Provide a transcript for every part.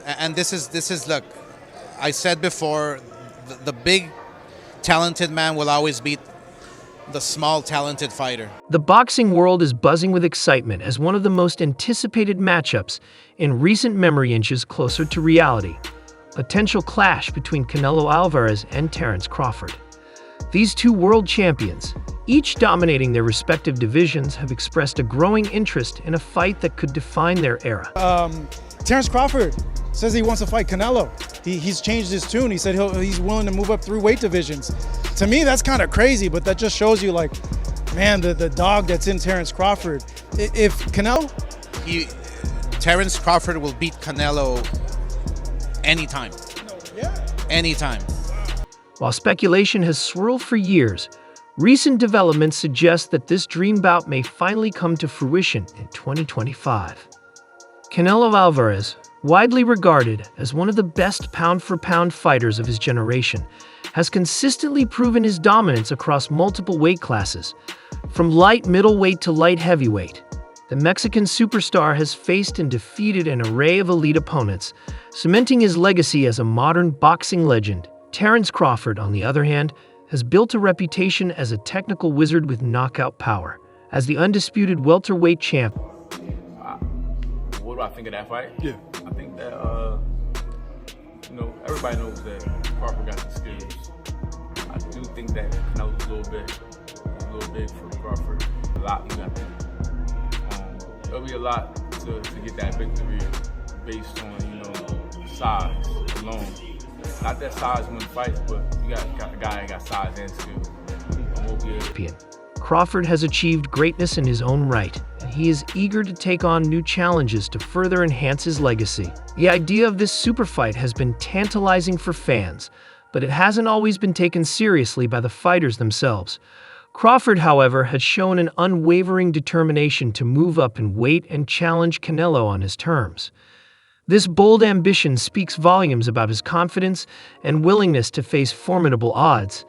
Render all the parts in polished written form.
And this is look, I said before, the big talented man will always beat the small talented fighter. The boxing world is buzzing with excitement as one of the most anticipated matchups in recent memory inches closer to reality. Potential clash between Canelo Alvarez and Terence Crawford. These two world champions, each dominating their respective divisions, have expressed a growing interest in a fight that could define their era. Terence Crawford says he wants to fight Canelo. He's changed his tune. He said he's willing to move up 3 weight divisions. To me, that's kind of crazy, but that just shows you, like, man, the dog that's in Terence Crawford. If Canelo, Terence Crawford will beat Canelo anytime. Anytime. While speculation has swirled for years, recent developments suggest that this dream bout may finally come to fruition in 2025. Canelo Alvarez, widely regarded as one of the best pound-for-pound fighters of his generation, has consistently proven his dominance across multiple weight classes, from light middleweight to light heavyweight. The Mexican superstar has faced and defeated an array of elite opponents, cementing his legacy as a modern boxing legend. Terence Crawford, on the other hand, has built a reputation as a technical wizard with knockout power. As the undisputed welterweight champ, what do I think of that fight? Yeah. I think that, everybody knows that Crawford got the skills. I do think that Canelo's a little big for Crawford. A lot, you got to think. It'll be a lot to get that victory based on, size alone. Not that size wins fights, but you got a guy that got size and skill. Crawford has achieved greatness in his own right, and he is eager to take on new challenges to further enhance his legacy. The idea of this super fight has been tantalizing for fans, but it hasn't always been taken seriously by the fighters themselves. Crawford, however, has shown an unwavering determination to move up in weight and challenge Canelo on his terms. This bold ambition speaks volumes about his confidence and willingness to face formidable odds.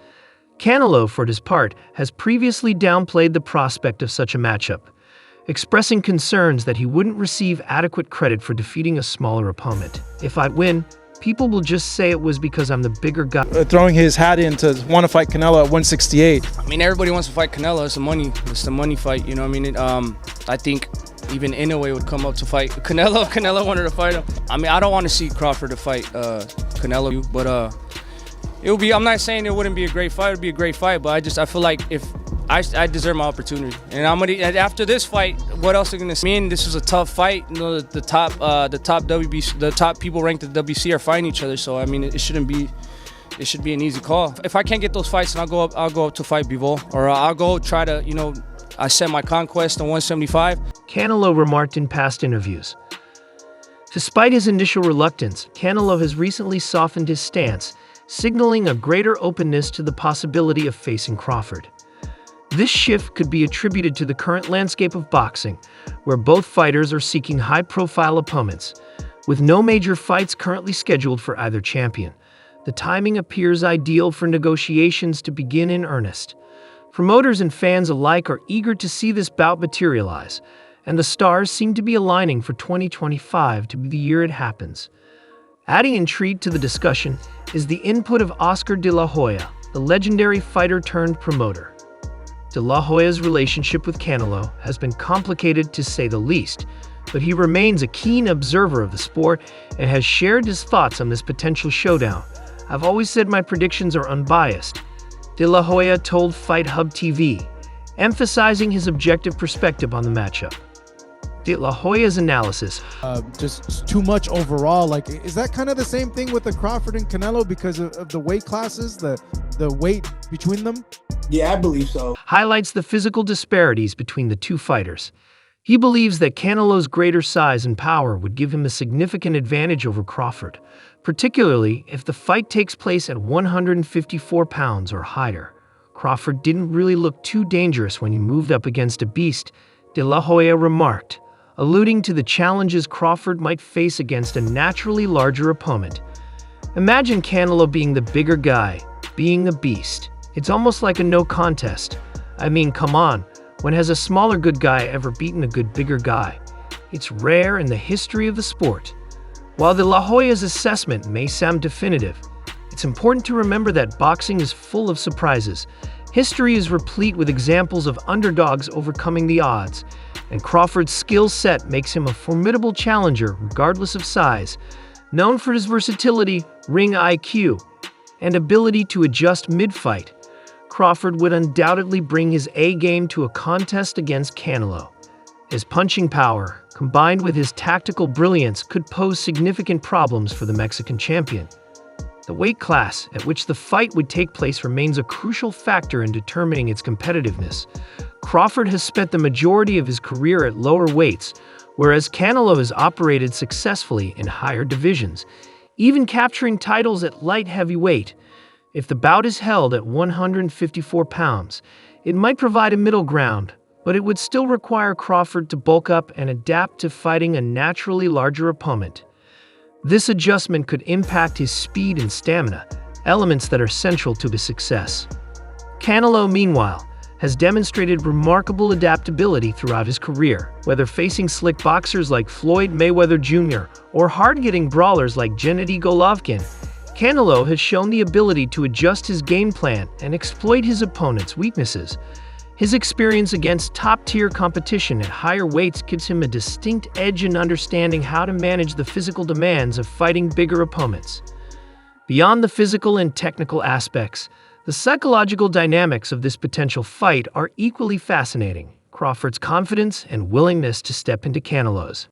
Canelo, for his part, has previously downplayed the prospect of such a matchup, expressing concerns that he wouldn't receive adequate credit for defeating a smaller opponent. If I win, people will just say it was because I'm the bigger guy. Throwing his hat in to want to fight Canelo at 168. I mean, everybody wants to fight Canelo. It's the money fight, you know what I mean? I think even Inoue would come up to fight Canelo. Canelo wanted to fight him. I mean, I don't want to see Crawford to fight Canelo, but it would be. I'm not saying it wouldn't be a great fight. It would be a great fight, but I feel like if I deserve my opportunity, and after this fight, what else are gonna mean? This was a tough fight. The top people ranked at WC are fighting each other. So I mean, it should be an easy call. If I can't get those fights, then I'll go up to fight Bivol, or I'll go try to I set my conquest on 175. Canelo remarked in past interviews. Despite his initial reluctance, Canelo has recently softened his stance, signaling a greater openness to the possibility of facing Crawford. This shift could be attributed to the current landscape of boxing, where both fighters are seeking high-profile opponents. With no major fights currently scheduled for either champion, the timing appears ideal for negotiations to begin in earnest. Promoters and fans alike are eager to see this bout materialize, and the stars seem to be aligning for 2025 to be the year it happens. Adding intrigue to the discussion is the input of Oscar De La Hoya, the legendary fighter-turned-promoter. De La Hoya's relationship with Canelo has been complicated to say the least, but he remains a keen observer of the sport and has shared his thoughts on this potential showdown. I've always said my predictions are unbiased, De La Hoya told Fight Hub TV, emphasizing his objective perspective on the matchup. De La Hoya's analysis. Just too much overall. Like, is that kind of the same thing with the Crawford and Canelo because of the weight classes, the weight between them? Yeah, I believe so. Highlights the physical disparities between the two fighters. He believes that Canelo's greater size and power would give him a significant advantage over Crawford, particularly if the fight takes place at 154 pounds or higher. Crawford didn't really look too dangerous when he moved up against a beast, De La Hoya remarked, alluding to the challenges Crawford might face against a naturally larger opponent. Imagine Canelo being the bigger guy, being a beast. It's almost like a no contest. I mean, come on, when has a smaller good guy ever beaten a good bigger guy? It's rare in the history of the sport. While the La Hoya's assessment may sound definitive, it's important to remember that boxing is full of surprises. History is replete with examples of underdogs overcoming the odds, and Crawford's skill set makes him a formidable challenger regardless of size. Known for his versatility, ring IQ, and ability to adjust mid-fight, Crawford would undoubtedly bring his A-game to a contest against Canelo. His punching power, combined with his tactical brilliance, could pose significant problems for the Mexican champion. The weight class at which the fight would take place remains a crucial factor in determining its competitiveness. Crawford has spent the majority of his career at lower weights, whereas Canelo has operated successfully in higher divisions, even capturing titles at light heavyweight. If the bout is held at 154 pounds, it might provide a middle ground, but it would still require Crawford to bulk up and adapt to fighting a naturally larger opponent. This adjustment could impact his speed and stamina, elements that are central to his success. Canelo, meanwhile, has demonstrated remarkable adaptability throughout his career. Whether facing slick boxers like Floyd Mayweather Jr. or hard-hitting brawlers like Gennady Golovkin, Canelo has shown the ability to adjust his game plan and exploit his opponent's weaknesses. His experience against top-tier competition at higher weights gives him a distinct edge in understanding how to manage the physical demands of fighting bigger opponents. Beyond the physical and technical aspects, the psychological dynamics of this potential fight are equally fascinating. Crawford's confidence and willingness to step into Canelo's